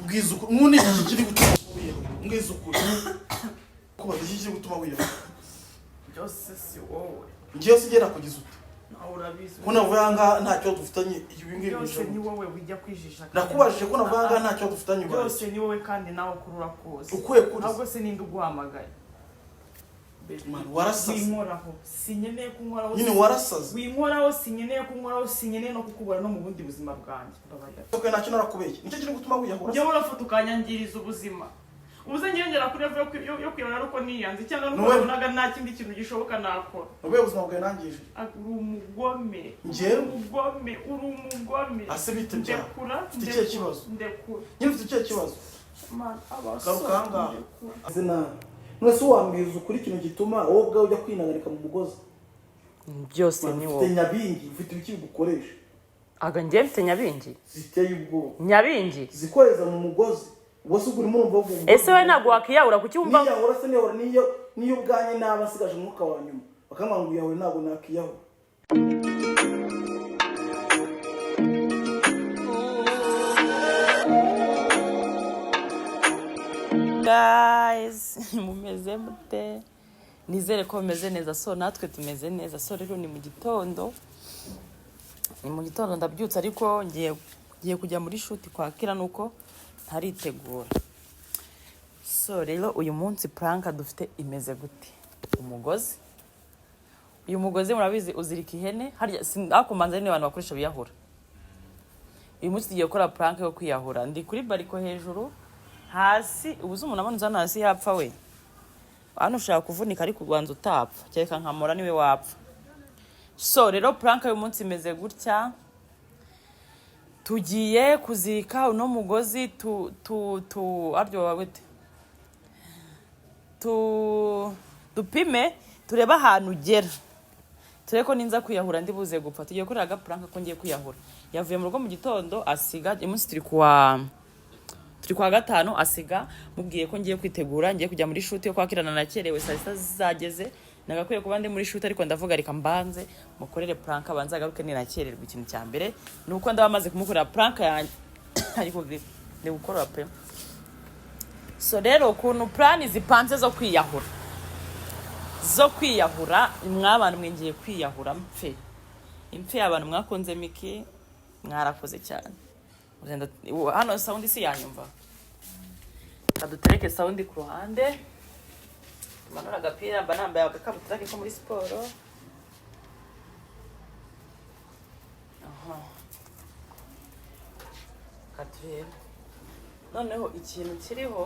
Ngizuku nkuni kiri gutuma ngizuku kuba kiri gutuma wiyo byose si wowe ngiye sigera kugiza ute nawe urabizi ko navanga ntacyo dufitanye ibi ngibi byose ni wowe wijya kwijisha nakubajije ko navanga ntacyo dufitanye ubwo byose ni wowe kandi nawe kurura kose ukuye kuri ntabwo se ninde uguhamagaye man warasaze winkoraho sinyeneye kunkoraho nyine warasaze winkoraho sinyeneye kunkoraho sinyeneye no kukubura no mu bundi buzima bwanjye ndabaye okay ntacyo narakubeye nicyo kiri gutuma wiyahura njye urafata ukanyangiriza ubuzima ubuze ngengera kuri yo kwibona uko niyanze cyangwa nuko nabonaga nta kindi kintu gishoboka nakora ubwo buzima bwawe nangije uri umugome uri umugome ase bite bya ndekura icyo kibazo ndekura nyine ufite icyo kibazo man karukanga azina nose wambwiza ukuri kintu gituma wowe ubwawe ujya kwinagarika mu mugozi byose ni wowe ufite nyabingi ufite ibiki bigukoresha aga njye mfite nyabingi ziteye ubwoba nyabingi zikoreza mu mugozi wose ugurimo urumva wo ese we ntabwo wakiyahura kucyumva niyahura se niyo ubwanye naba nsigaje umwuka wa nyuma bakamwanga uyahura ntabwo nakiyahura guys mumeze mute nizere ko mumeze neza so natwe tumeze neza so rero ni mu gitondo ndabyutse ariko ngiye kujya muri shoot kwakira nuko ntaritegura so rero uyu munsi prank dufite imeze gute uyu mugozi murabizi uzirika ihene harya sindakumanza ni abantu bakoresha biyahura uyu munsi tugiye gukora prank yo kwiyahura ndi kuri bariko hejuru hasi ubuze umuntu abona uzana hasi yapfa we hano ushaka kuvunika ariko urwanza utapfa cyeka nkamora niwe wapfa so rero prank y'uyu munsi imeze gutya tugiye kuzirika uno mugozi aryo wagute dupime tureba ahantu ugera tureko ninza kwiyahura ndi buze gupfa tugiye kurira agaprank ko ngiye kwiyahura yavuye mu rugo mu gitondo asiga umunsi turi kwa gatanu asiga mubwiye ko ngiye kwitegura ngiye kujya muri shoot yo kwakirana nakerewe saa sita zageze nagakwiye kuba ndi muri shoot ariko ndavuga reka mbanze mukorere prank abanza agaruke ni nakererwa ikintu cya mbere nuko ndabamaze kumukorera prank yanjye ariko ndi gukora pe so rero ukuntu plan zipanze zo kwiyahura mw'abantu mwengiye kwiyahura impfe abantu mwakunze miki mwarakoze cyane hano sound isi yanyumva kadutereke sound ku ruhande tumanura agapira mba nambaye agakabutura ko muri siporo katurebe noneho ikintu kiriho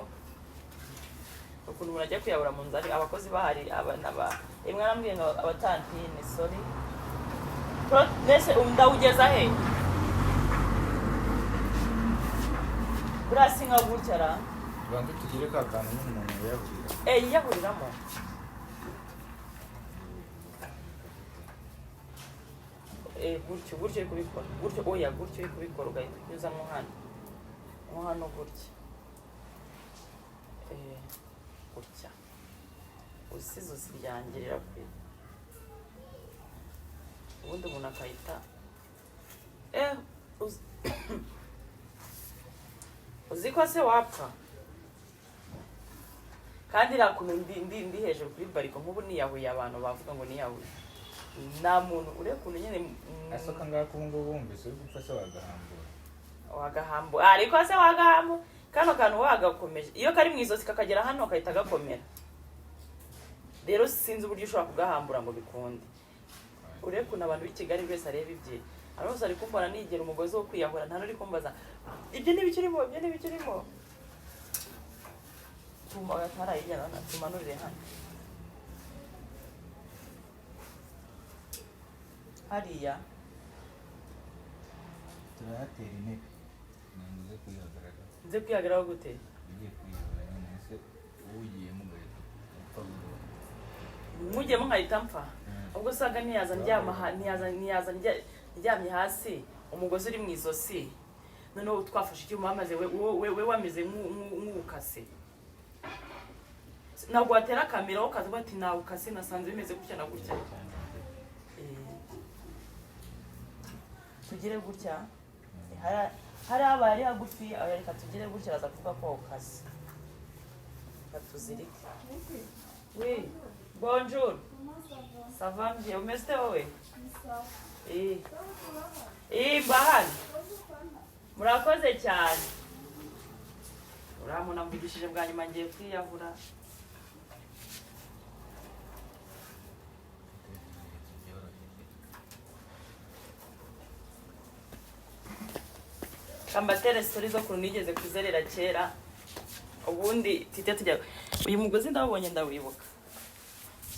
ukuntu murajya kwiyahura mu nzari abakozi bahari imwe arambwiye ngo abatantine sorry nese ndawugeza he burasi nka gutyara bantu tugire ka kantu n'umuntu yahurira yiyahuriramo gutyo uri kubikora gutyo oya gutyo uri kubikora ugahita unyuzamo hano gutya gutya usize uziryangirira kwe ubundi umuntu akahita uzi ko se wapfa kandi rakuntu ndi hejuru kuri bariko nk'ubu niyahuye abantu bavuga ngo niyahuye nta muntu urekuntu nyene asoka ngako ngo bumvise uri gupfa se wagahambura ariko se wagahambura kano kantu wagakomeje iyo kari mu izosi kakagera hano kahita gakomera rero sinzi uburyo ushobora kugahambura ngo bikunde urekuntu abantu b'i Kigali bwese areba ibye arose ari kumbona nigera umugozi wo kwiyahura nta nuri kumbaza ibyo nibikirimo tuma gatarayiya na tumanurire hano hariya turayatera intebe nze kwihagararaho gute ugiye kwiyahura nese ugiyemo ugahita mujyemo nkahita mpfa ubwo usanga ntiyaza ndyamye hasi umugozi uri mu izosi noneho twafashe icyuma maze we wameze nk'ukase ntabwo watera kamera ukaza bati nawe ukase nasanze bimeze gutya na gutya. Tugire gutya hari abari hagufi reka tugire gutya araza kuvuga ko ukase. Katuzirike. Oui, bonjour. Ça va bien? Umeze wowe? Bahari. Murakoze cyane. Uramuna mvugishije bwa nyuma ngiye kwiyahura. Kambatere story zo kuntu nigeze kuzerera kera. Ubundi tite tujya uyu mugozi ndabonye ndawibuka.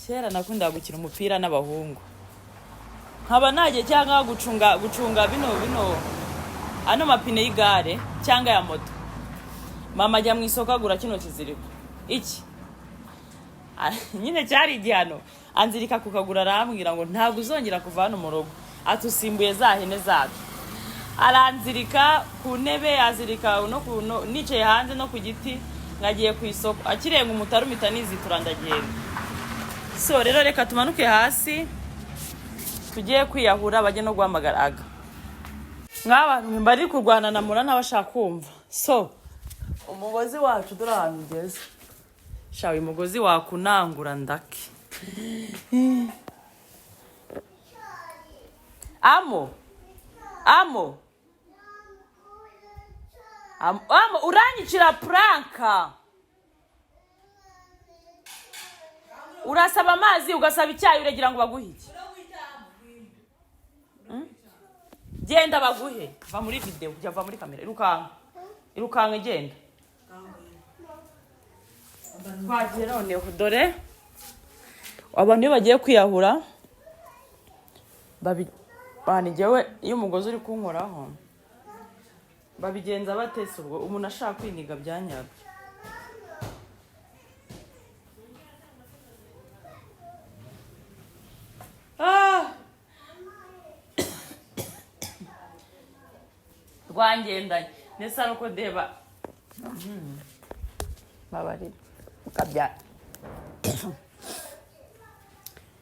Kera nakunda gukina umupira n'abahungu. Nkaba naje cyangwa gucunga bino ano mapine y'igare cyangwa ya moto. Mama ajya mu isoko agura kino kiziriko. Iki nyine cyari igihano anzirika kukagura arambwira ngo ntabwo uzongera kuva hano mu rugo atusimbuye za hene zacu. Aranzirika ku ntebe azirika no nicaye hanze no ku giti ngagiye ku isoko akirenga umutarumita nizitura ndagenda. So rero reka tumanuke hasi tugiye kwiyahura bajye no guhamagara aga. Nk'abantu bari kurwana na mura ntabashaka kumva. So umugozi wacu dore ahantu ugeze. Shawe umugozi wakunangura ndake. Amo uranyicira pranka. Urasaba amazi ugasaba icyayi uragira ngo baguhike. Genda baguhe. Va muri video, ujya va muri kamera. Irukanga genda. Twagiye noneho dore abantu iyo bagiye kwiyahura banigewe iyo umugozi uri kunkoraho babigenza batese ubwo umuntu ashaka kwiniga byanyabyo. Rwangendanye nesa nuko deba babari ukabya.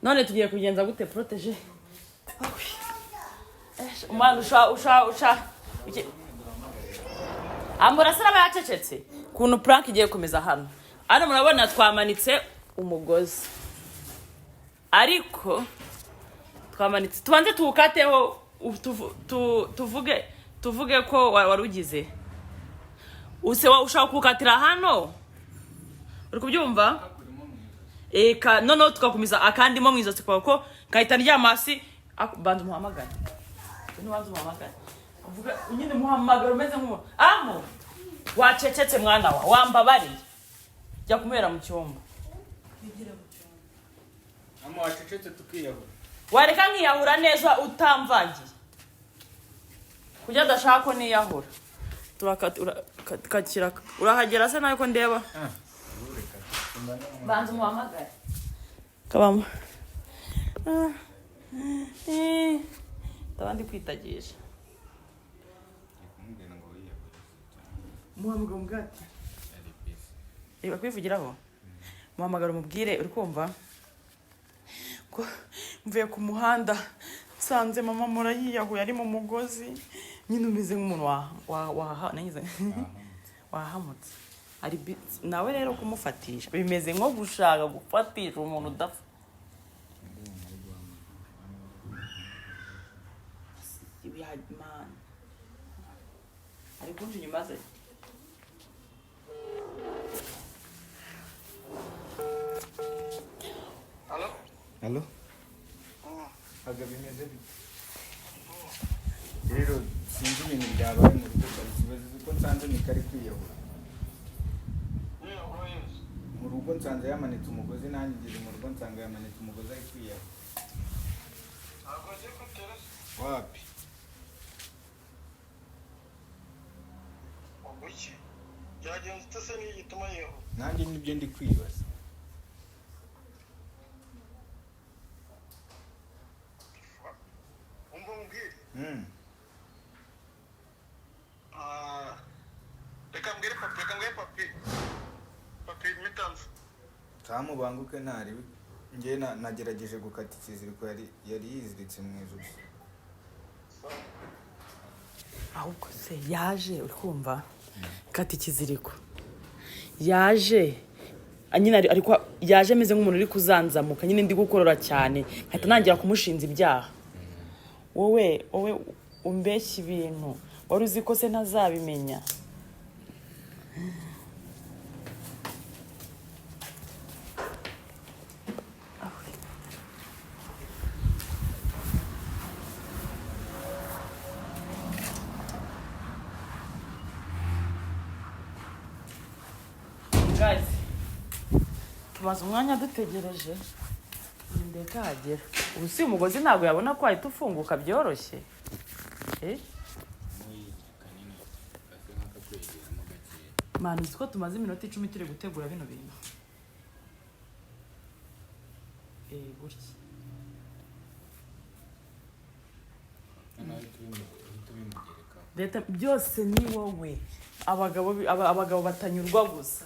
None tugiye kugenza gute protege? Umwana usha Ambura saraba yacecetse kuntu prank igiye komeza hano. Ano murabona twamanitse umugozi. Ariko twamanitse tubanze tuwukateho tuvuge ko warugize. Ushaka kukatira hano uri kubyumva eka no tukakumiza akandi mo mwizo ko kahita ryamasi bandu muhamagara uvuga nyine muhamagara umeze nko amo wacecetse mwana wambabari jya kumera mu cyombo amo wacecetse tukiyahura wareka nkiyahura neza utamvangiye kujya ndashaka niyahura turakatira urahagera se nayo ko ndeba banzu muhamagara kabamo tabandi kwitagisha muhamagara umugati iba kwivugiraho muhamagara umubwire uri kumva ko mvuye ku muhanda nsanze mama murayiyahuye ari mu mugozi nyine umeze nk'umuntu wahamutse ari nawe rero kumufatisha bimeze nko gushaka gufatisha umuntu udapfa. Man ari kunje nyuma ze Hello? Aga bimeze bite? Rero sinzi ibintu byabaye mu rugo kibazo uko nsanze ni kari kwiyahura. Mu rugo nsanze yamanitse umugozi nanjye ngeze mu rugo nsanga yamanitse umugozi ari kwiyahura. Wapi? Obuki. Yagenze tese ni gituma yeho. Nanjye nibyo ndi kwibaza. Umva mbwire. Reka mbwire papi. Papi mitanze. kamubanguke ntari njye nagerageje gukata ikiziriko yari yiziritse mu ijosi. ahubwo se yaje uri kumva kata ikiziriko yaje nyine ariko yaje ameze nk'umuntu uri kuzanzamuka nyine ndi gukorora cyane nkahita nangira kumushinza ibyaha. wowe umbeshya ibintu wari uzi ko se ntazabimenya. Guys, tumaze umwanya dutegereje ndeka hagera. Ubu si umugozi ntabwo yabona ko ahita ufunguka byoroshye. Mani uzi ko tumaze iminota 10 turi gutegura bino bintu. Gutya. Leta byose ni wowe. Abagabo batanyurwa gusa.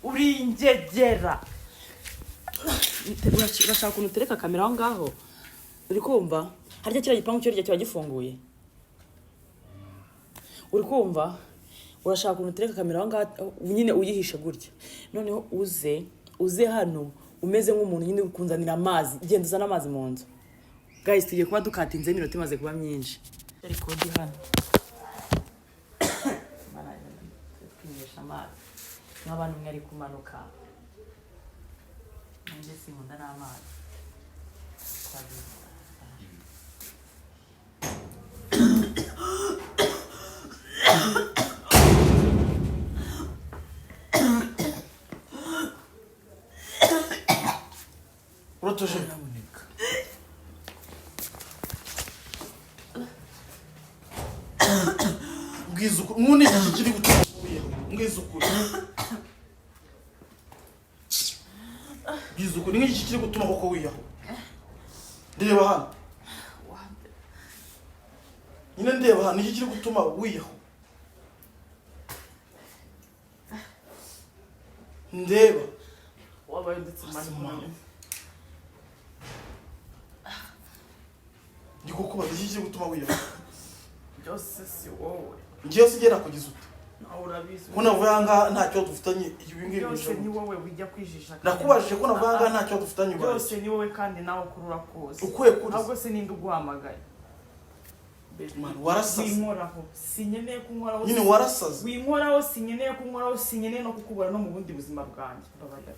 Uri ingegera. Urashaka ukuntu utereka kamera aho ngaho? Uri kumva? Harya kiriya gipangu cyo kiba gifunguye. Uri kumva? Urashaka ukuntu utereka kamera aho ngaho nyine uyihishe gutya. Noneho uze hano umeze nk'umuntu nyine ukunzanira amazi. Genda uzana amazi mu nzu. Guys, tugiye kuba dukatinze iminota imaze kuba myinshi. Ariko ndi hano. N'abantu mwari kumanuka nanjye sinkunda n'amazi uratoje bwiza uko nkuni kiri gutuma bwiza uko Gizuko ni iki kiri gutuma koko wiyaho. Ndeba hano. Nyine ndeba hano iki kiri gutuma wiyaho. Ndeba. Wabaye ndetse mani. Ndiko kuba iki kiri gutuma wiyaho. Byose si wowe. Ngiye sigera kugiza ute. Urabizi. Ko navanga ntacyo dufitanye ibi ngibi. Byose ni wowe wijya kwijisha. Nakubajije ko navanga ntacyo dufitanye ubwo. Byose ni wowe kandi nawe kurura kose. Ukuye kuri. Ahubwo se ninde uguhamagaye. Man warasaze. Winkoraho. Sinyeneye kunkoraho. Nyine warasaze. Winkoraho sinyeneye kunkoraho sinyeneye no kukubura no mu bundi buzima bwanjye.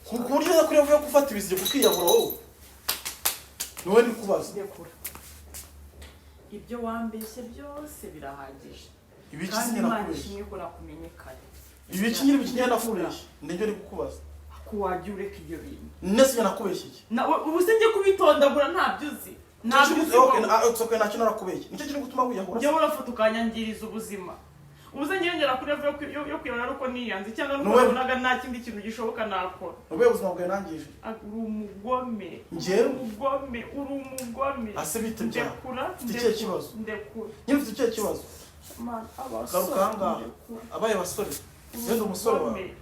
Ku buryo nakuriye vuye gufata ibizige kukiyabura wowe. Niwe ndi kubaza. Ibyo wambeshye byose birahagije. Ibiki sinyira kuresha. Kandi ko nakumenyekanye. Ibiki nyiri bikinyana kuresha. Ndenge ari kukubaza. Kuwajya ureka ibyo bintu. Nese nakubeshye. Ubu se ngiye kubitondagura ntabyo uzi. Okay, ntacyo narakubeshye. Nicyo kiri gutuma wiyahura. Njye urafata ukanyangiriza ubuzima. Ubu se ngengera kuri yo kwiyona ruko niyanze cyangwa nuko nabonaga nta kindi kintu gishoboka nakora. Ube ubuzima bwawe nangije. Uri umugome. Njyewe uri umugome. Ase bite bya. Ndekura. Icyo kibazo. Ndekura. Nyine ufite icyo kibazo. Man, abasore. Karukanga. Abaye basore. Yenda umusore wawe.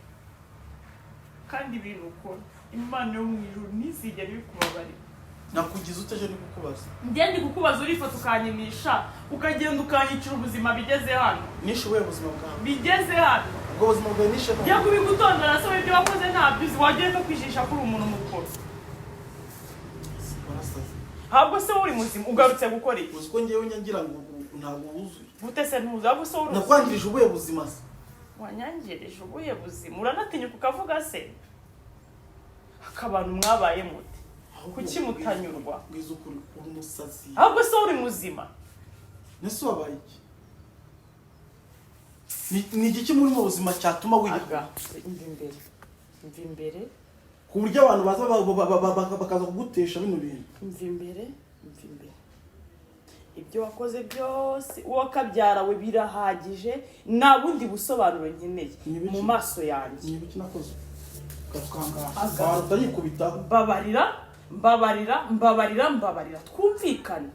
Kandi ibintu ukora. Imana yo mu ijuru ntizigera ibikubabarira. Nakugize uteje ni kukubaza. Ndi kukubaza urifata ukanyimisha ukagenda ukanyicira ubuzima bigeze hano. Nishe wewe ubuzima bwawe. Bigeze hano. Ubwo ubuzima bwawe nishe no. Bya kubigutondera so ibyo wakoze ntabyo uzi wagiye no kwijisha kuri umuntu mukuru. Ahubwo se uri muzima ugarutse gukora iki? Uzi ko ngewe nyangira ngo ntabwo wuzuye. Gute se ntuzi ahubwo se uri. Nakwangirije ubuye buzima se. Wanyangirije ubuye buzima uranatinyuka ukavuga se. Akabantu mwabaye muti. Kuki mutanyurwa? Ngize ukuri umusazi. Ahubwo se uri muzima. Nese wabaye iki? Ni igiki muri mu buzima cyatuma wiga? Imvi imbere. Ku buryo abantu baza bakaza kugutesha bino bintu. Imvi imbere. Ibyo wakoze byose uwo kabyarawe birahagije nta bundi busobanuro nkeneye mu maso yanjye. Ni ibiki nakoze? Kakanga. Utayikubita. Mbabarira twumvikane.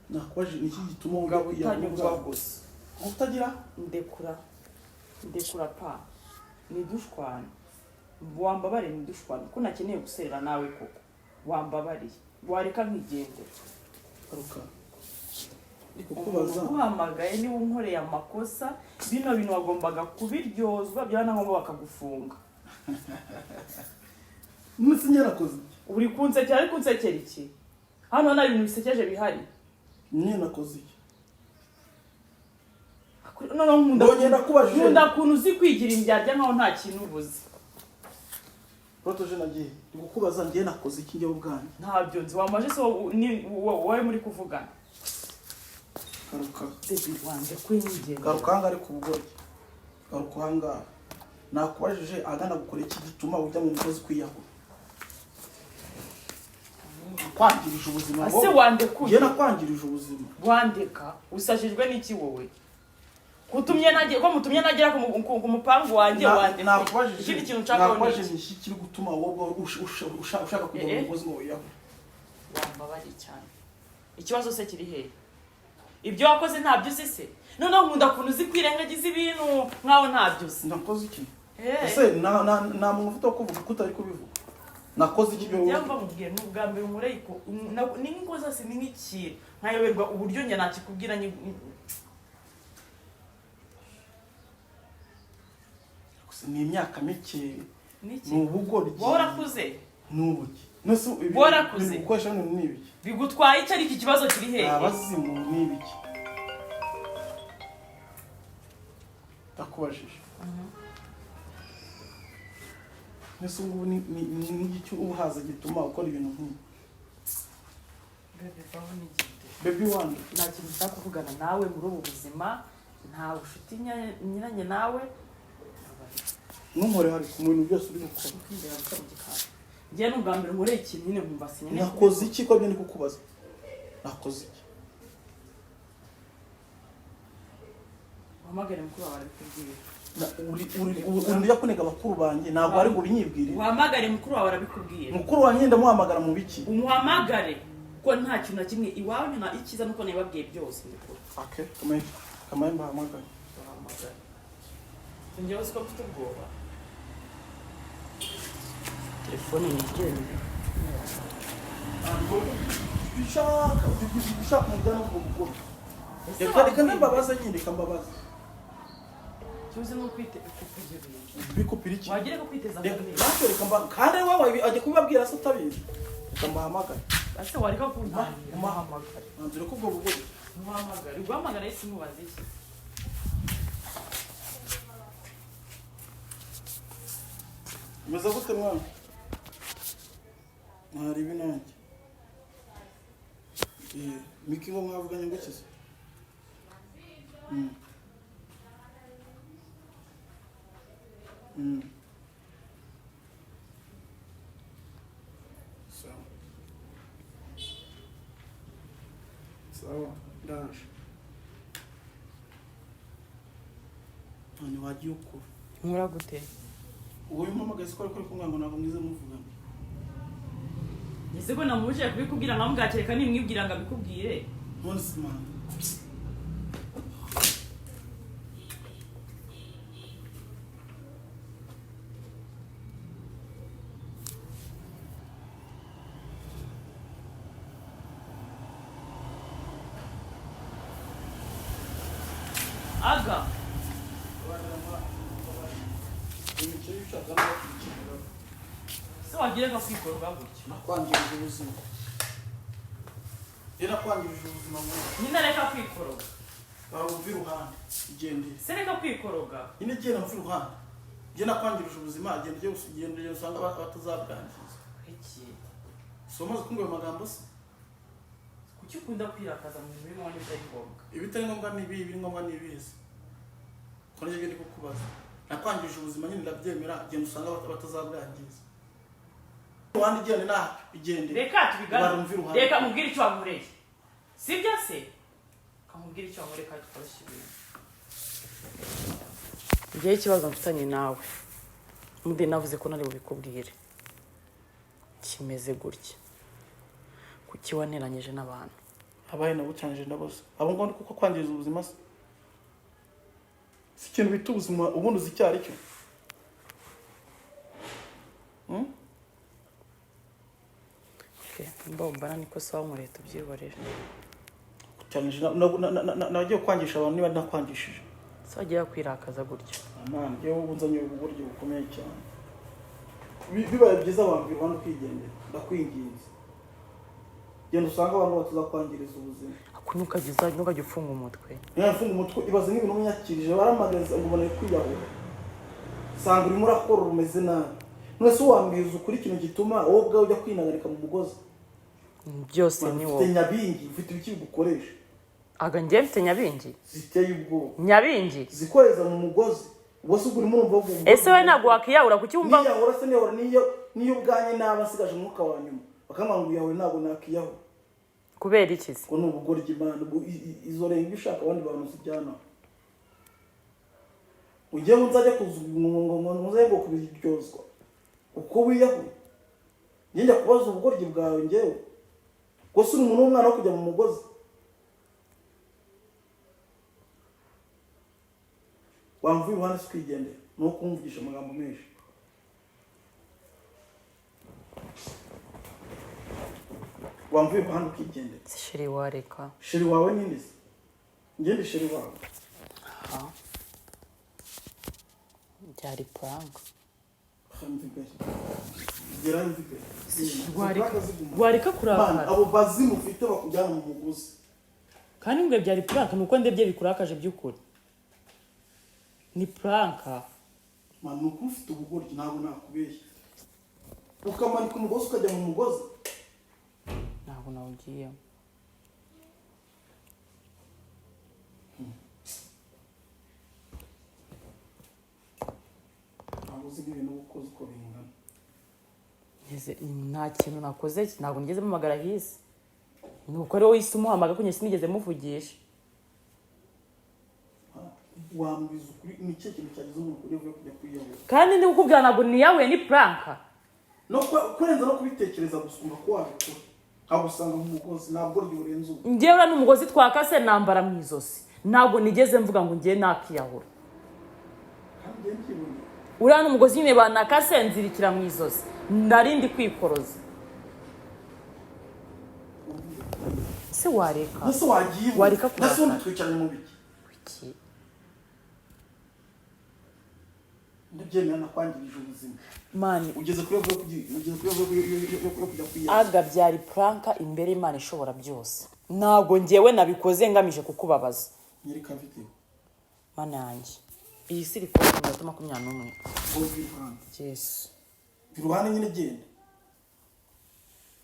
Nakwaje niki gituma ungabo utanyurwa gusa. Utagira ndekura pa ni dushwana. wambabariye ntidushwane ko nakeneye guserera nawe koko wambabariye wareka nkigendera garuka kukubaza uhamagaye niba unkoreye amakosa bino bintu wagombaga kubiryozwa byaba ngombwa bakagufunga munsi nyarakoze uri kunsekera ariko unsekera iki hano nta bintu bisekeje bihari nyine nakoze iki noneho nkunda kuntu uzi kwigira indyarya nkaho nta kintu ubuze protoje nagiye gukubaza ngiye nakoze iki njyewe ubwanjye ntabyo nzi wamaje so wowe muri kuvugana garuka debi wanjye kwinjye garuka hanga ari ku bugoryi garuka hanga nakubajije agana gukora iki gituma ujya mu mukozi kwiyahura kwangirije ubuzima ase wandekuye ngiye nakwangirije ubuzima wandeka usajijwe n'iki wowe kutumye nagiye ko mutumye nagera ku mupangu wanjye wandeka nakubajije ikindi kintu nshaka nakubajije iki kiri gutuma wowe ushaka kujya mu mukozi ngo wiyahura wambabari cyane ikibazo se kiri hehe ibyo wakoze ntabyo uzi se noneho nkunda kuntu uzi kwirengagiza ibintu nkaho ntabyo uzi nakoze iki ese nta muntu ufite wo kuvuga ko utari kubivuga nakoze iki byo yamba mubwiye n'ubwa mbere umureyiko ni nk'inkoza se ni nk'ikintu nkayoberwa uburyo njye nakikubwira ni imyaka mike ni ubugoryi wowe urakuze ni ubuki nese warakuze gukoresha ni ibiki bigutwaye icyo ari iki kibazo kiri hehe abazimu ni ibiki ndakubajije nese ubu ni n'igiki uhaza gituma ukora ibintu nk'ibi baby wandi nta kintu ushaka kuvugana nawe muri ubu buzima nta bucuti nyiranye nawe n'umure hari ku bintu byose uri gukora njyewe n'ubwa mbere nkoreye ikintu nyine nkumva sinene nakoze iki ko byo ndi kukubaza nakoze iki uhamagare mukuru wawe arabikubwira uri kunega bakuru banjye ntabwo ari ngo binyibwire uhamagare mukuru wawe arabikubwira mukuru wanjye ndamuhamagara mu biki umuhamagare ko nta kintu na kimwe iwawe nyina ikiza nuko nababwiye byose ndikora okay kamaye mbahamagare uhamagare njyewe siko mfite ubwoba telefone nigende bishaka umugana ubwo bugoro reka mbabaza nyine reka mbabaza cyuze no kwite kukugira bikupira iki wagire ko kwiteza reka reka mba kandi wawe ajye kubabwira se utabizi reka mbahamagare ase wareka kunta umuhamagare nzire ko ubwo bugoro umuhamagare uguhamagara ese mubaze iki umeze gute mwana ntari binange miki ngo mwavuganye ngo kize sawa ndaje none wagiye ukura nkora gute uyu mpamagaye ko ariko kumwana ntabwo mwize muvugana ese ko namuje kubikubwira nkamugakeka nimwibwira ngo abikubwire none simana aga se wagireka kwikorwa gutyo nakwangirije ubuzima nakwangirije ubuzima nyine reka kwikoroga barumva iruhande igendere se reka kwikoroga nyine genda mva iruhande njye nakwangirije ubuzima genda usanga batazabwangiza iki si umaze kumva ayo magambo se kuki ukunda kwirakaza mu bintu birimo n'ibitari ngombwa ibitari ngombwa ni ibi ibiri ngombwa ni ibizi ko nibyo ndi kukubaza nakwangirije ubuzima nyine ndabyemera genda usanga batazabwangiza wandi igende na igende reka tubigana reka mubwire icyo wankoreye sibyo se kamubwire icyo wankoreye kandi tukoroshya ibintu igihe ikibazo mfitanye nawe mude navuze ko nari bubikubwire kimeze gutya kuki waneranyije n'abantu abaye nabucanije ndaboze abo ngo kuko kwangiriza ubuzima se si ikintu bita ubuzima ubundi uzi icyo ari cyo okay mbona niko sawa mu leta byihorera cyane nagiye kwangisha abantu niba nakwangishije so agiye kwirakaza gutyo amana je ubunzanye uburyo bukomeye cyane bibaye byiza abantu birwana kwigendera ndakwinginze genda usanga abantu batuzakwangiriza ubuzima akunukagiza nukajya ufunga umutwe yafunga umutwe ibaze nk'ibintu umunyakirije baramagaza ngo ubone kwiyahura sanga urimo urakora rumeze nabi none se wambwiza ukuri ikintu gituma wowe ubwawe ujya kwinagarika mu mugozi byose ni wowe ufite nyabingi ufite ibiki bigukoresha aga njye mfite nyabingi ziteye ubwoba nyabingi zikoreza mu mugozi ubwo se urimo urumva ngo ese we ntabwo wakiyahura kuki wumva niyahura se niyahura niyo ubwanye naba nsigaje umwuka wa nyuma bakamwanga ngo yawe ntabwo nakiyahura kubera iki se ngo ni ubugoryi imana izo renga ishaka abandi bantu zijyana ugiye nzajya kuzuza ngo kubiryozwa uko wiyahuye njya kubaza ubugoryi bwawe ngewe gusa uri umuntu w'umwana wo kujya mu mugozi wamvuye uruhande si kwigendera ni uko kumvugisha amagambo menshi wamvuye uruhande ukigendera sheri wareka sheri wawe ninde se ngende sheri wawe byari prank wareka kurakara abo bazimu ufite bakujyana mu mugozi kandi mbwe byari prank nuko ndebye bikurakaje by'ukuri ni prank man nuko ufite ubugoryi ntabwo nakubeshya ukamanika umugozi ukajya mu mugozi ntabwo nawugiyemo uzi ibintu ukoze uko bingana nta kintu nakoze ntabwo nigeze mpamagara hisi nuko rero wise umuhamagara ko sinigeze muvugisha wambwiza ukuri ni cyo kintu cyagize umuntu kuri vuba kujya kwiyahura kandi ndi kukubwira ntabwo niyahuye ni prank no kurenza no kubitekereza gusumba ko wabikora nkagusanga mu mugozi ntabwo ryurenze ubu njyewe n'umugozi twakase nambara mu izosi ntabwo nigeze mvuga ngo ngiye nakiyahura kandi njye nkibona uriya n'umugozi nyine banakase nzirikira mu izosi ndarindi kwikoroza se wareka nese wagiye wareka kurakara nese undi twicaranye mu biki iki ndabyemera nakwangirije ubuzima mani ugeze kuri vuba kujya kwiyahura aga byari prank imbere Imana ishobora byose ntabwo ngewe nabikoze ngamije kukubabaza nyereka video mana yanjye iyi siri kwa 2021 bovi hand yes biruhane nyine genda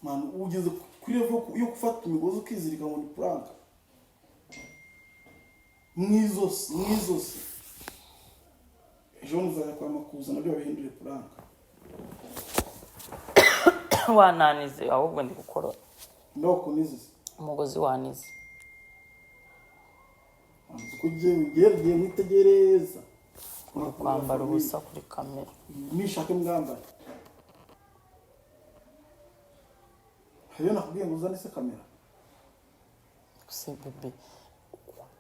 man ugeze kuri vuba yo gufata imigozi ukizirika ngo ni prank mwizosi ejo nzajya kwa makuza nabyo babihindure prank wananize ahubwo ndi gukora ndoko nizi umugozi wanize ugiye mwitegereza kwambara ubusa kuri kamera nishake mwambara hariyo nakubwiye ngo uzane se kamera se bebe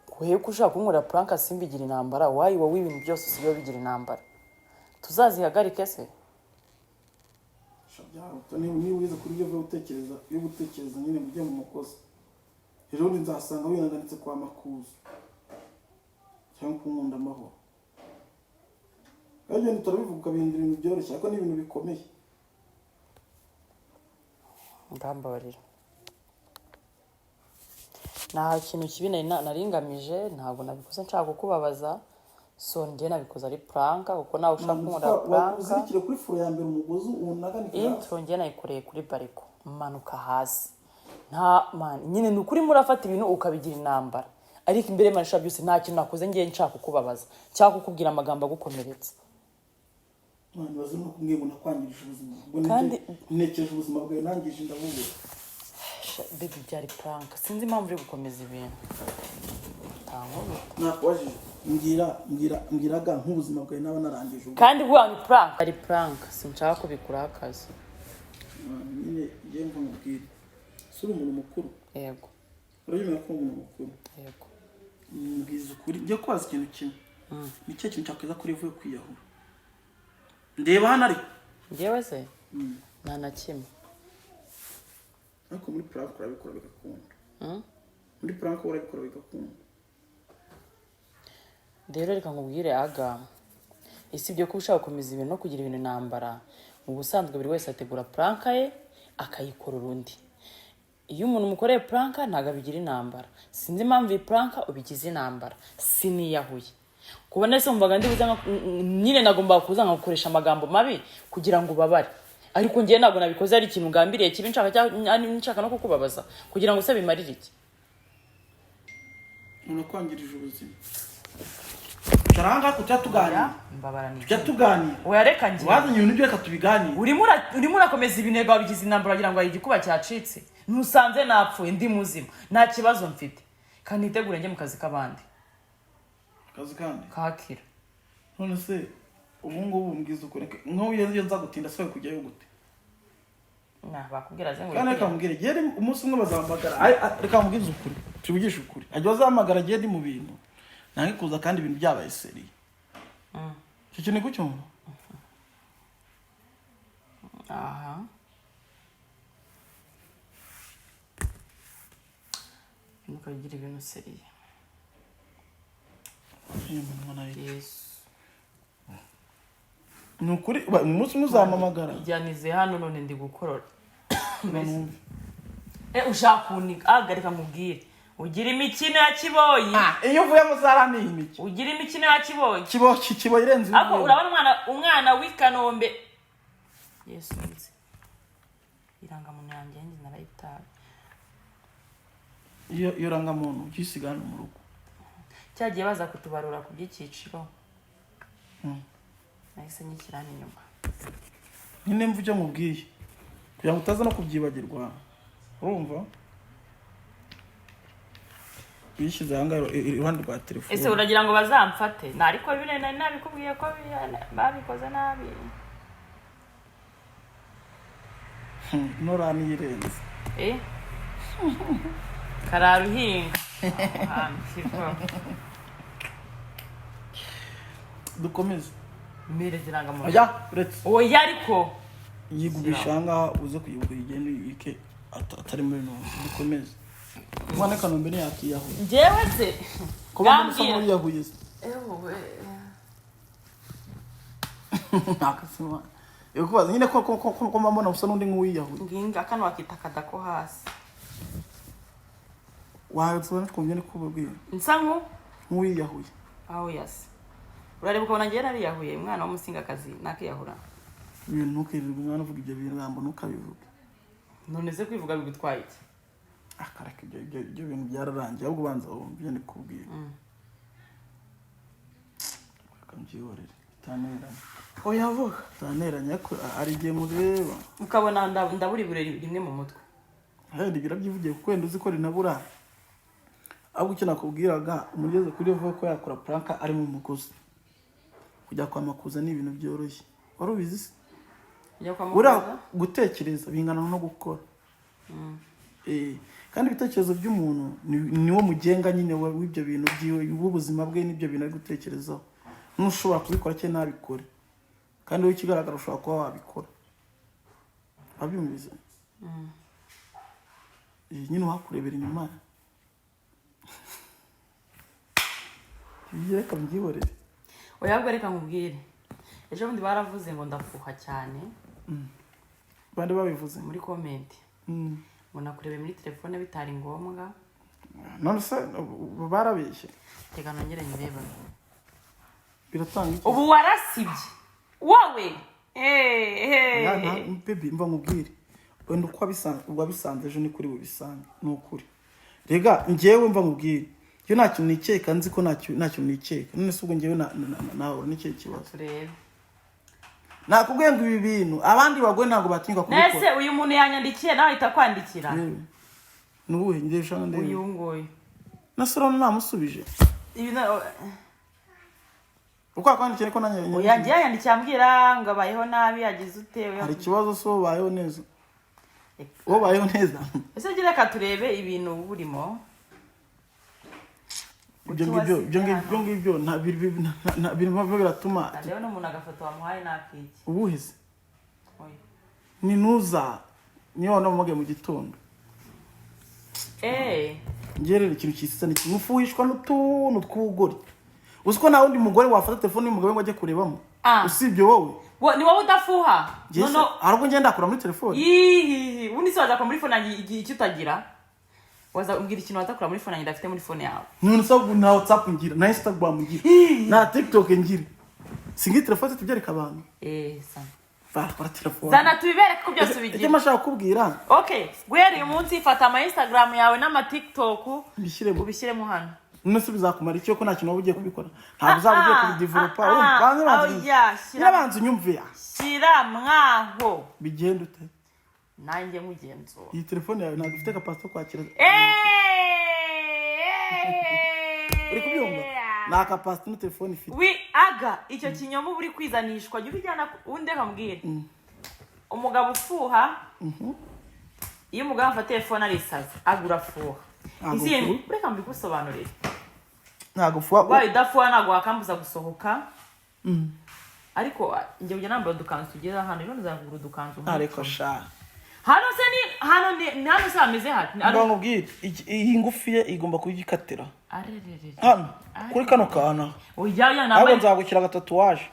kuhe kushaka kunkora prank simbigira intambara wayi wowe ibintu byose siyo bigira intambara tuzazihagarike se niba uriza kuri byo gutekereza nyine mujye mu mukozi ejo bundi nzasanga wihanganitse kwa makuza cyangwa kunkunda amahoro kandi ibintu turabivuga ukabihindura ibintu byoroshye ariko ni ibintu bikomeye ndambabarira nta kintu kibi naringamije ntabwo nabikoze nshaka kukubabaza so njye nabikoze ari prank kuko nawe ushaka kunkora prank uzirikire kuri furo ya mbere umugozi unaganika intro njye nayikoreye kuri bariko manuka hasi nta man nyine ni ukuri murafata ibintu ukabigira intambara ariko imbere y'amasha byose nta kintu nakoze ngiye nshaka kukubabaza cyangwa kukubwira amagambo agukomeretsa mwana bazo no kumwe ngo nakwangirije ubuzima kandi nekeje ubuzima bwawe nangije ndabuze baby byari prank sinzi impamvu uri gukomeza ibintu nakwaje mbwiraga nk'ubuzima bwawe naba narangije kandi bwa ni prank ari prank sinshaka kubikura akazi nyine ngiye mvumubwira suri umuntu mukuru yego urabimenya ko umuntu mukuru yego mbwiza ukuri ngiye kwaza ikintu kimwe ni cyo kintu cyakweza kuri vuba kwiyahura ndeba hano ariko ngewe se nta na kimwe ariko muri prank urabikora bigakunda muri prank urabikora bigakunda. rero reka nkubwire aga isi byo ko ushaka gukomeza ibintu no kugira ibintu intambara mu busanzwe buri wese ategura prank ye akayikora urundi. Iyo umuntu umukoreye prank ntago abigira intambara. Sinzi impamvu iyi prank ubigize intambara. Siniyahuye kubona se umvaga ndi buza nyine nagomba kuza nkagukoresha amagambo mabi kugira ngo ubabare, ariko ngiye ntabwo nabikoze ari ikintu ngambiriye kibi nshaka no kukubabaza kugira ngo se bimarire iki. Unakwangirije ubuzima. Charanga kutatuganira. Mbabarani. Kutatuganira. Oya reka ngiye. Wazanye ibintu byo katubiganira. Urimo urakomeza ibintu babigize intambara kugira ngo igikuba cyacitse. Ntusanze napfuye ndi muzima. Nta kibazo mfite. Kandi nitegure njye mu kazi kabandi. Kazi kandi. Kakira. None se ubu ngubu mbwiza ukuri nko iyo nza gutinda se kujyayo gute? Bakubwira ze ngo kandi kamubwire gere umunsi umwe bazamagara reka mubwize ukuri tubigisha ukuri ajya bazamagara giye ndi mu bintu nange kuza kandi ibintu byabaye seri cyo kintu kucyumva aha nukagira ibintu seri Yesu nukuri umunsi umwe uzamamagara ijyanize hano none ndi gukorora ushaka kunika agarika mubwire ugira imikino ya kiboyi iyo uvuye mu sara ni imiki ugira imikino ya kiboyi kiboyi irenze ako urabona umwana w'Ikanombe Yesu nzi iranga muntu yanjye ndi narayitaye iyo ranga muntu ugisigana mu rugo cyagiye baza kutubarura ku by'ikiciro nahise nyikirana inyuma nyine mvuge mubwiye kugira ngo utaza no kubyibagirwa urumva bishyize hanga iruhande rwa telefone ese uragira ngo bazamfate nariko bine nabikubwiye ko babikoze nabi norani yirenze kararuhinga dukomeze mire ziranga mu oya uretse oya ariko yigubishanga uze kuyigura igende yike atari muri no dukomeze mwana Kanombe ne yakiyaho njewe se kuba muri yahuye ewe nakasima ekubaza nyine ko mbona usa n'undi nk'uwiyahuye nginga kano wakita kadako hasi wawe tubona twumye kububwira nsangu nk'uwiyahuye aho yase urareba ukabona ngiye nariyahuye umwana w'umusingakazi nakiyahura ibintu ntukirirwe umwana uvuga ibyo birambo ntukabivuge none se kwivuga bigutwaye iki akareka ibyo bintu byararangiye ahubwo ubanza wumve ni kubwira akambyihorere taneranye oya vuga taneranye ko ari igihe mureba ukabona ndaburi rimwe mu mutwe kandi birabyivugiye kuko wenda uzi ko rinabura ahubwo icyo nakubwiraga umugeze kuri yo ko yakora prank ari mu mugozi kujya kwa makuza ni ibintu byoroshye wari ubizi se ura gutekereza bingana no gukora kandi ibitekerezo by'umuntu niwo mugenga nyine w'ibyo bintu by'ubuzima bwe n'ibyo bintu ari gutekerezaho ntushobora kubikora cyane ntabikore kandi wowe ikigaragara ushobora kuba wabikora wabyumvise nyine wakurebera inyuma reka mbyihorere oya ahubwo reka nkubwire ejo bundi baravuze ngo ndafuha cyane bande babivuze muri komenti ngo nakurebe muri telefone bitari ngombwa none se barabeshye tega nongere nyireba biratanga iki ubu warasibye wowe baby mva nkubwire wenda uko wabisanze ejo ni kuri bubisange ni ukuri rega njyewe mva nkubwire iyo nta kintu nikeka nzi ko nta kintu nikeka none se ubwo njyewe nahora n'icyo kibazo turebe nakubwiye ngo ibi bintu abandi bagwe ntabwo batinyuka kubikora nese uyu muntu yanyandikiye nawe ahita kwandikira nubuhe ngiye shanga ndebe uyu nguyu nasoro namusubije ibi uko akwandikiye ko nanye yangiye yandikiye ambwira ngo abayeho nabi yagize utewe hari ikibazo so bayeho neza bayeho neza ese gira ka turebe ibintu burimo ibyo ngibyo nta birimo biratuma rero n'umuntu agafoto wamuhaye nakiki ubuhize ni nuza niyo namugaye mu gitondo njye rero ikintu cyisisa ni kimufuhishwa n'utuntu tw'ubugori uzi ko nta wundi mugore wafata telefone y'umugabo ngo ajye kurebamo usibye wowe ni wowe udafuha ahubwo ngenda ndakura muri telefone ubundi se waza muri fone yanjye igihe icyo utagira waza umbwira ikintu wazakura muri fone yanjye ndafite muri fone yawe none se na WhatsApp ngira na Instagram ngira na TikTok ngira singi telefone tubyereka abantu sana para telefone zana tubibereke ko byose bigira icyo mashaka kubwira okay guhera uyu munsi fata ama Instagram yawe n'ama TikTok ubishyiremo hano none se bizakumara icyo ko nta kintu wabugiye kubikora ntabwo uzabugiye kubidevelopa banze unyumve shyira mwaho bigenda ute nanjye mugenzura iyi telefone yawe ntabwo ifite kapasite kwakira uri kubyumva nta kapasite no telefone ifite aga icyo kinyoma uri kwizanishwa jya ubijyana undi akambwira umugabo ufuha iyo umugabo afata telefone arisaza agura fuha izindi reka mbigusobanurire ntabwo fuha wayo udafuha ntabwo wakambuza gusohoka ariko njye ujya nambara udukanzu tugera hano rero nzagura udukanzu ariko sha hano se ni hano se hameze hati ndamubwira iyi ngufi ye igomba kuyikatira hano kuri kano kana ntabwo nzagukira agatatuwaje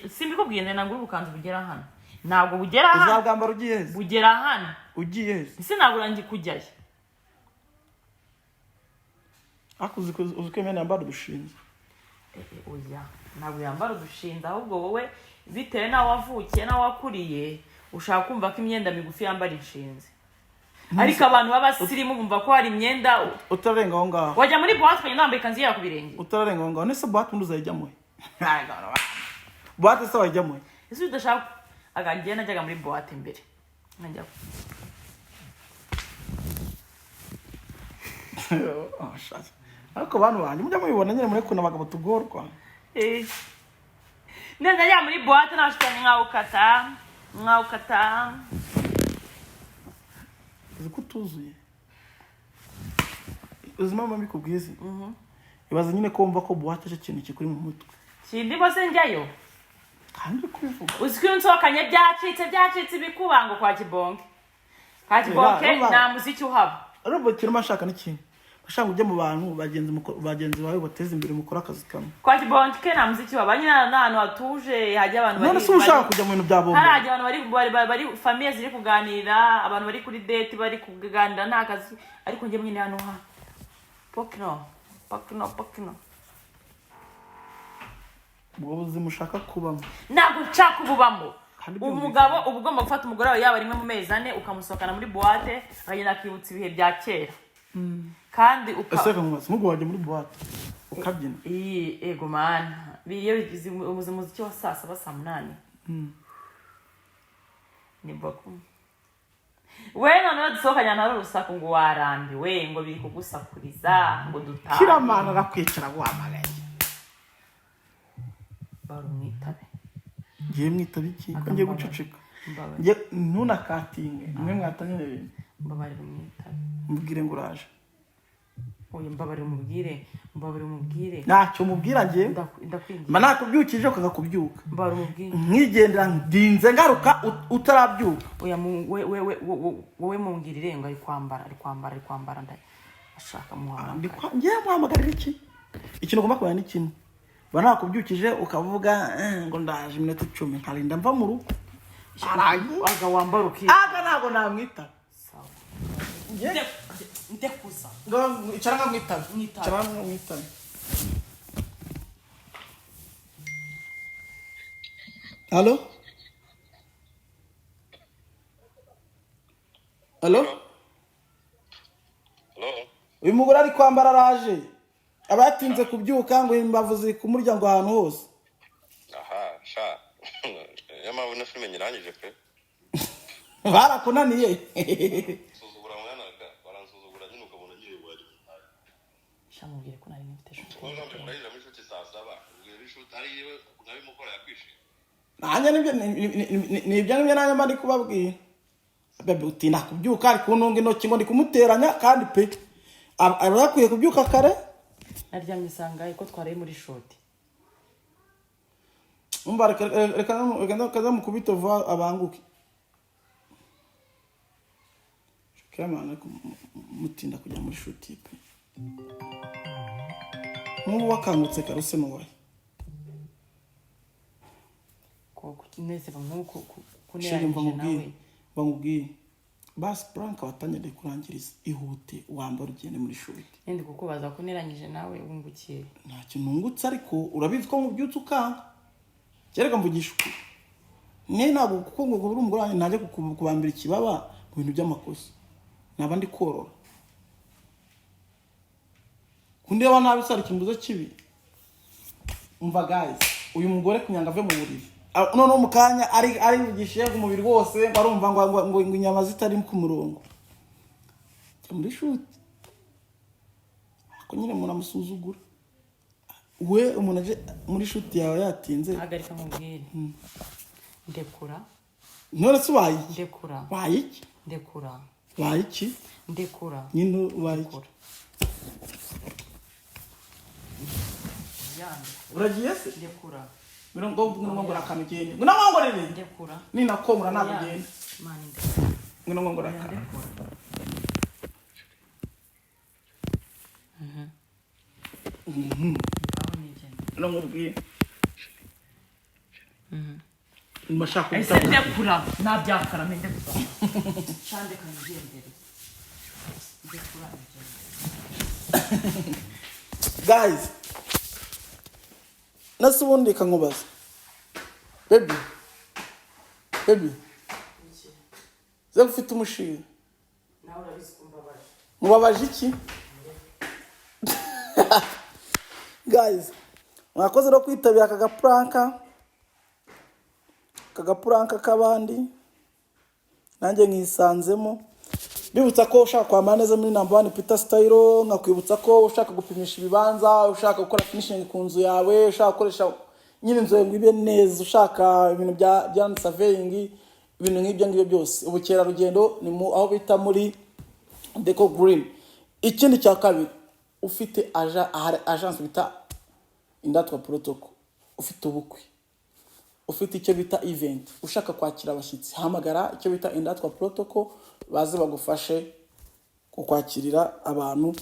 simbikubwiye nze nagura ubukanzu bugera hano ntabwo bugera hano uzabwambara ugiye heza bugera hano ugiye heza ese nagura ngi kujyayo uzi ko imena yambara udushinze oya ntabwo yambara udushinze ahubwo wowe bitewe n'aho wavukiye n'aho wakuriye ushaka kumva ko imyenda migufi yambara inshinze ariko abantu b'abasirimu bumva ko hari imyenda utarenga aho ngaho wajya muri boîte ukagenda wambaye ikanzu yera ku birenge utarenga aho ngaho nese boîte undi uzayijyamo boîte se wajyamo ese udashaka agagiye najyaga muri boîte imbere najya ariko bantu banjye mujya mubibona nyine muri kuna abagabo tugorwa neza ya muri boîte nashitanye nkawukata uzi ko utuzuye uzi mama mbikubwize ibaza nyine ko wumva ko boîte ari ikintu kikuri mu mutwe kindi bose njyayo kandi kubivuga uzi ko nsohokanye byacitse ibikubango kwa kibonke nta muziki uhaba ariko kirimo ashaka n'ikintu bashaka ujya mu bantu bagenzi bawe bateza imbere mukora akazi kamwe kwa kibonke nta muziki uhaba nyine n'ahantu hatuje hajya abantu none se ushaka kujya mu bintu bya bombe harajya abantu bari famille ziri kuganira abantu bari kuri date bari kuganira nta kazi ariko njye mwine hano pokino ubwo buzima ushaka kubamo ntabwo nshaka ububamo umugabo uba ugomba gufata umugore wawe yaba rimwe mu mezi 4 ukamusohokana muri boîte akagenda akibutsa ibihe bya kera kandi ese nk'ubwo wajya muri boîte ukabyina ego man iyo umuziki wa saa 7 saa 8 ni bako we none dusohokanya na rusaku ngo warambiwe ngo biri kugusakuriza ngo dutaha kiramana rakwicara wamagaye barumwitabe ngiye mwitabe iki ko ngiye guceceka ngiye ntunakatinge mwe mwatanye ibintu mbabarira umwitabe mubwire ngo uraje oya mbabarira umubwire ntacyo mubwira ngiye ndakwingiye mba nakubyukije ukanga kubyuka mbabarira umubwire mwigendera ndinze ngaruka utarabyuka oya wowe mumbwirire ngo ari kwambara ndashaka muhamagara ngiye muhamagarira iki ikintu ugomba kubana ni kimwe ba nakubyukije ukavuga ngo ndaje iminota 10 nkarinda mva mu rugo aga wambara ukita ntabwo namwita sawa ndekuza ngo icara nkamwita Allo uyu mugore ari kwambara araje aba yatinze kubyuka ngo imbavu ziri ku muryango ahantu hose sha yamawe na filime nyirangije pe barakunaniye suzugura mwana baransuzugura nyine ukabona ngiye bwari shamubwire ko nari mfite shoto ubwo ndahira muri shoto saa 7 ubwo shoto ari yewe unabi mukora yakwishije nanjye nibyo nanjye mba ndi kubabwira bebe utinda kubyuka ari kuntunga intoki ngo ndi kumuteranya kandi pe aba yakwiye kubyuka kare naryamye sangaye ko twaraye muri shoti umva reka kaza mukubito va abanguke Kayamana mutinda kujya muri shutipe nk'ubu wakangutse karuse n'uwaye koko neze bankuko shiri kuneranyije bamubwiye basi prank watanyere kurangiriza ihute wambara ugende muri shuti ndi kukubaza kuneranyije nawe wungukiye nta kintu ngutse ariko urabizi ko mubyutse ukanga kereka mvugisha ukuri ntabwo kuko ngo uri umugore wanjye ntajya kubambira ikibaba mu bintu by'amakosa naba ndi korora kundeba nabi sari kimbuzo kibi umva guys uyu mugore kunyanga ave mu buriri none mu kanya ari vugishiye ku mubiri wose barumva ngo inyama zitari ku murongo muri shoot ko nyine umuntu amusuzugura we umuntu aje muri shoot yawe yatinze hagarika nkubwire ndekura none se wayi ndekura wayiki ndekura wayiki ndekura nyine wayiki uragiye se ndekura ngo rakamugende ngo rene ndekura ni nakomura nagugende mani ndekura ngo rakara ngubwiye mashaka ese ndekura nabyakara mende kuza chande kangendere ndekura guys nasubundi kankubaza baby ze gufite umushinga nawe urabizi kumbabaje mubabaje iki guys mwakoze no kwitabira aka gapranka k'abandi nanjye nkisanzemo bibutsa ko ushaka kwambara neza muri number 1 Peter Style nkakwibutsa ko ushaka gupimisha ibibanza ushaka gukora finishing ku nzu yawe ushaka gukoresha nyine inzu yawe ibe neza ushaka ibintu bya surveying ibintu nk'ibyo ngibyo byose ubukerarugendo ni aho bita muri Deco Green. Ikindi cya kabiri ufite agence bita Indatwa Protocol, ufite ubukwe, ufite icyo bita event, ushaka kwakira abashyitsi, hamagara icyo bita Indatwa Protocol baze bagufashe kukwakirira abantu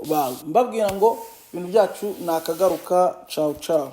bawe. Mbabwira ngo ibintu byacu nakagaruka. Ciao ciao.